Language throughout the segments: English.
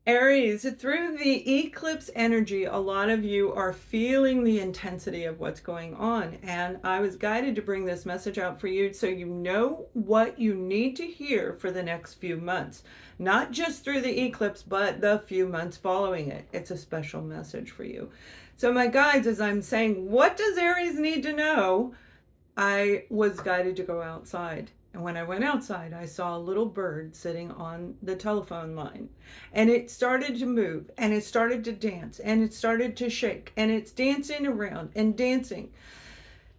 Aries, through the eclipse energy, a lot of you are feeling the intensity of what's going on. And I was guided to bring this message out for you so you know what you need to hear for the next few months. Not just through the eclipse, but the few months following it. It's a special message for you. So my guides, as I'm saying, what does Aries need to know? I was guided to go outside. And when I went outside, I saw a little bird sitting on the telephone line. And it started to move, and it started to dance, and it started to shake, and it's dancing around and dancing.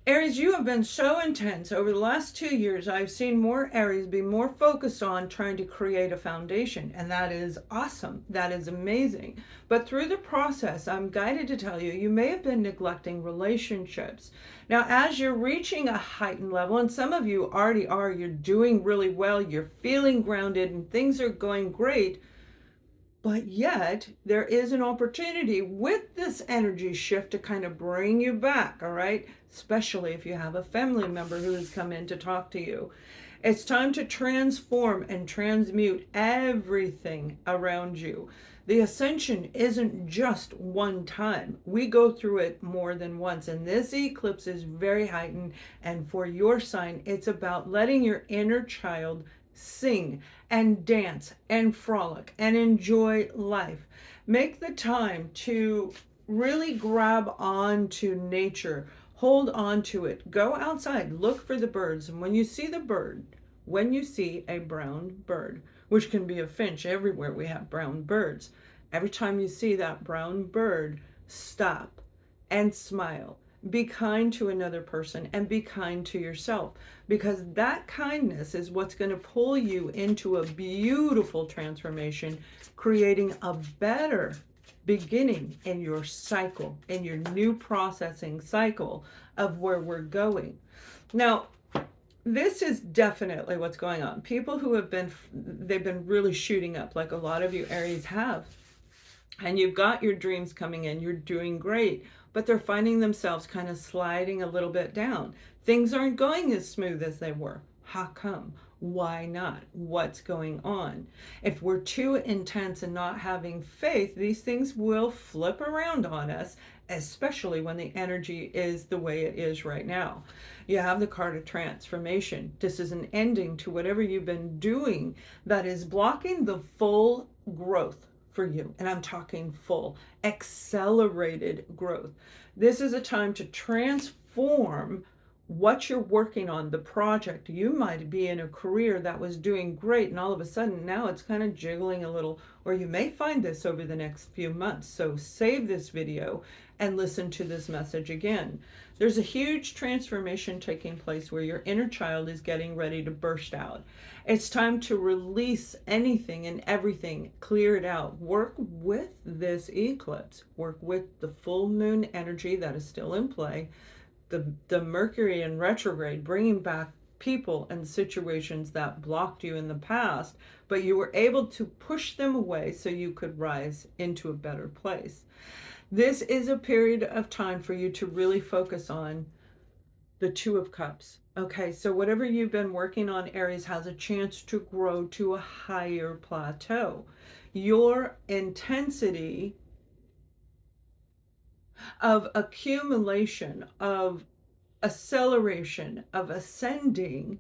Aries, you have been so intense over the last 2 years. I've seen more Aries be more focused on trying to create a foundation, and that is awesome. That is amazing. But through the process, I'm guided to tell you, you may have been neglecting relationships. Now, as you're reaching a heightened level, and some of you already are, you're doing really well, you're feeling grounded, and things are going great. But yet, there is an opportunity with this energy shift to kind of bring you back, all right? Especially if you have a family member who has come in to talk to you. It's time to transform and transmute everything around you. The ascension isn't just one time. We go through it more than once. And this eclipse is very heightened. And for your sign, it's about letting your inner child sing and dance and frolic and enjoy life. Make the time to really grab on to nature. Hold on to it. Go outside. Look for the birds. And when you see a brown bird, which can be a finch, everywhere we have brown birds. Every time you see that brown bird, stop and smile. Be kind to another person and be kind to yourself, because that kindness is what's going to pull you into a beautiful transformation, creating a better beginning in your cycle, in your new processing cycle of where we're going. Now, this is definitely what's going on. People who they've been really shooting up, like a lot of you Aries have, and you've got your dreams coming in, you're doing great, but they're finding themselves kind of sliding a little bit down. Things aren't going as smooth as they were. How come? Why not? What's going on? If we're too intense and not having faith, these things will flip around on us, especially when the energy is the way it is right now. You have the card of transformation. This is an ending to whatever you've been doing that is blocking the full growth for you. And I'm talking full, accelerated growth. This is a time to transform what you're working on, the project. You might be in a career that was doing great, and all of a sudden now it's kind of jiggling a little, or you may find this over the next few months. So save this video and listen to this message again. There's a huge transformation taking place where your inner child is getting ready to burst out. It's time to release anything and everything, clear it out. Work with this eclipse. Work with the full moon energy that is still in play, the Mercury in retrograde, bringing back people and situations that blocked you in the past, but you were able to push them away so you could rise into a better place. This is a period of time for you to really focus on the Two of Cups. Okay, so whatever you've been working on, Aries, has a chance to grow to a higher plateau. Your intensity of accumulation, of acceleration, of ascending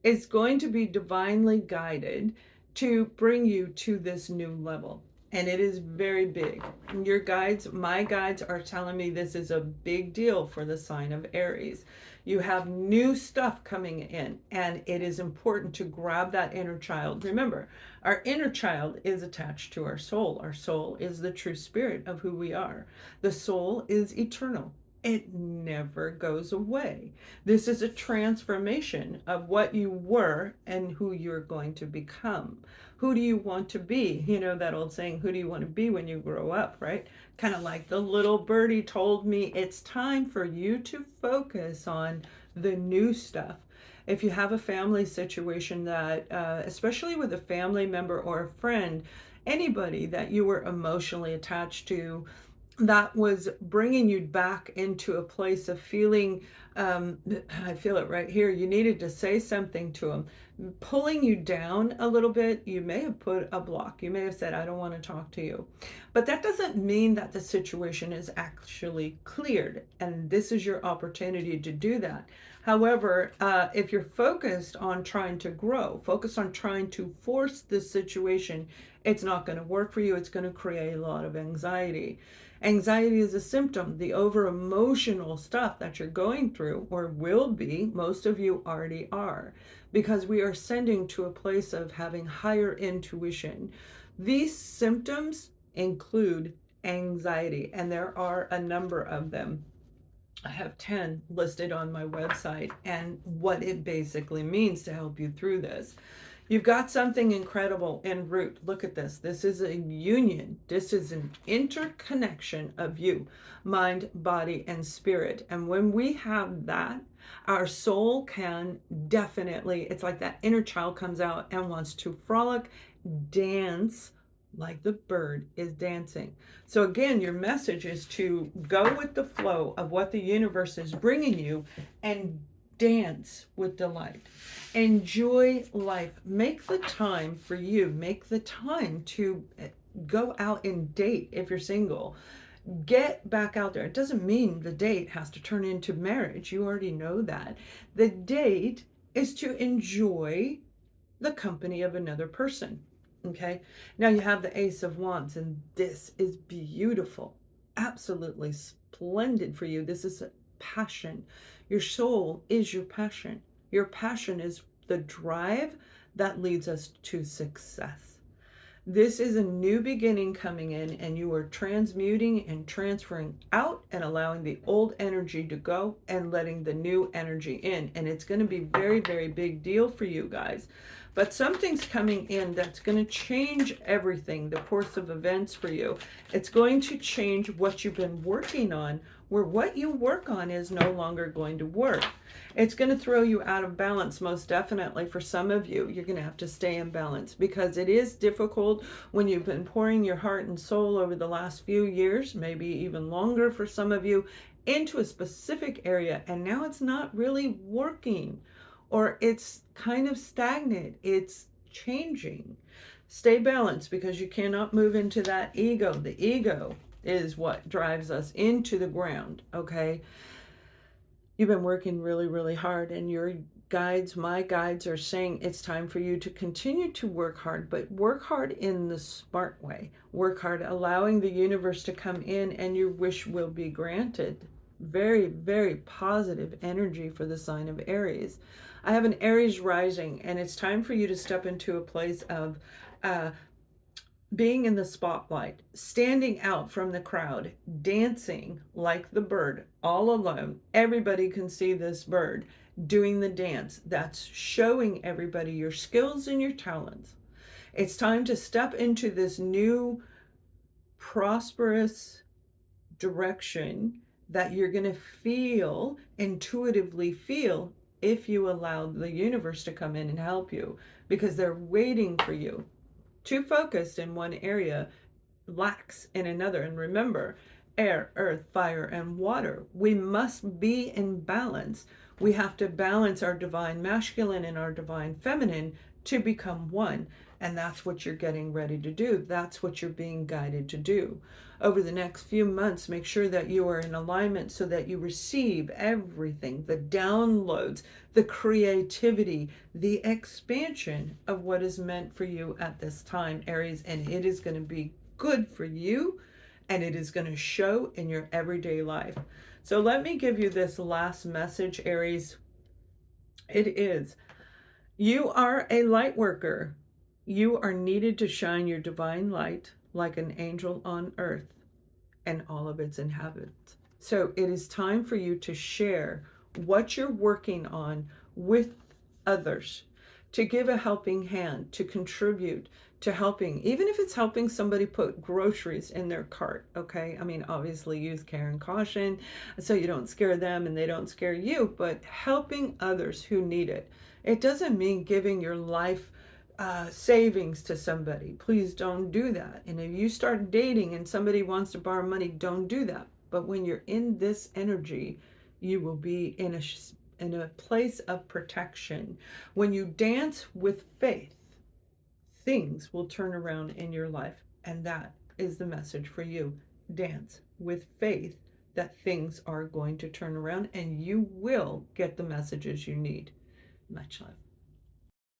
is going to be divinely guided to bring you to this new level. And it is very big. Your guides, my guides, are telling me this is a big deal for the sign of Aries. You have new stuff coming in, and it is important to grab that inner child. Remember, our inner child is attached to our soul. Our soul is the true spirit of who we are. The soul is eternal. It never goes away. This is a transformation of what you were and who you're going to become. Who do you want to be? You know that old saying, who do you want to be when you grow up, right? Kind of like the little birdie told me, it's time for you to focus on the new stuff. If you have a family situation that, especially with a family member or a friend, anybody that you were emotionally attached to, that was bringing you back into a place of feeling I feel it right here. You needed to say something to him, pulling you down a little bit. You may have put a block. You may have said, I don't want to talk to you. But that doesn't mean that the situation is actually cleared. And this is your opportunity to do that. However, if you're focused on trying to grow, focused on trying to force this situation, it's not going to work for you. It's going to create a lot of anxiety. Anxiety is a symptom. The over emotional stuff that you're going through, or will be, most of you already are, because we are sending to a place of having higher intuition. These symptoms include anxiety, and there are a number of them. I have 10 listed on my website and what it basically means to help you through this. You've got something incredible en route. Look at this. This is a union. This is an interconnection of you, mind, body, and spirit. And when we have that, our soul can definitely, it's like that inner child comes out and wants to frolic, dance, like the bird is dancing. So again, your message is to go with the flow of what the universe is bringing you and dance with delight. Enjoy life. Make the time for you. Make the time to go out and date if you're single. Get back out there. It doesn't mean the date has to turn into marriage. You already know that. The date is to enjoy the company of another person. Okay, now you have the Ace of Wands, and this is beautiful, absolutely splendid for you. This is a passion. Your soul is your passion. Your passion is the drive that leads us to success. This is a new beginning coming in, and you are transmuting and transferring out and allowing the old energy to go and letting the new energy in. And it's going to be very, very big deal for you guys. But something's coming in that's going to change everything, the course of events for you. It's going to change what you've been working on, where what you work on is no longer going to work. It's going to throw you out of balance, most definitely. For some of you, you're going to have to stay in balance, because it is difficult when you've been pouring your heart and soul over the last few years, maybe even longer for some of you, into a specific area, and now it's not really working, or it's kind of stagnant. It's changing. Stay balanced, because you cannot move into that ego. The ego is what drives us into the ground, okay? You've been working really, really hard, and your guides, my guides, are saying it's time for you to continue to work hard, but work hard in the smart way. Work hard, allowing the universe to come in, and your wish will be granted. Very, very positive energy for the sign of Aries. I have an Aries rising, and it's time for you to step into a place of being in the spotlight, standing out from the crowd, dancing like the bird, all alone. Everybody can see this bird doing the dance. That's showing everybody your skills and your talents. It's time to step into this new prosperous direction that you're going to feel, intuitively feel, if you allow the universe to come in and help you, because they're waiting for you. Too focused in one area, lacks in another. And remember, air, earth, fire, and water. We must be in balance. We have to balance our divine masculine and our divine feminine to become one. And that's what you're getting ready to do. That's what you're being guided to do. Over the next few months, make sure that you are in alignment so that you receive everything, the downloads, the creativity, the expansion of what is meant for you at this time, Aries. And it is going to be good for you, and it is going to show in your everyday life. So let me give you this last message, Aries. It is, you are a light worker. You are needed to shine your divine light like an angel on earth and all of its inhabitants. So it is time for you to share what you're working on with others, to give a helping hand, to contribute to helping, even if it's helping somebody put groceries in their cart, okay? I mean, obviously use care and caution so you don't scare them and they don't scare you, but helping others who need it. It doesn't mean giving your life savings to somebody. Please don't do that. And if you start dating and somebody wants to borrow money, don't do that. But when you're in this energy, You will be in a place of protection. When you dance with faith, things will turn around in your life. And that is the message for you. Dance with faith that things are going to turn around and you will get the messages you need. Much love.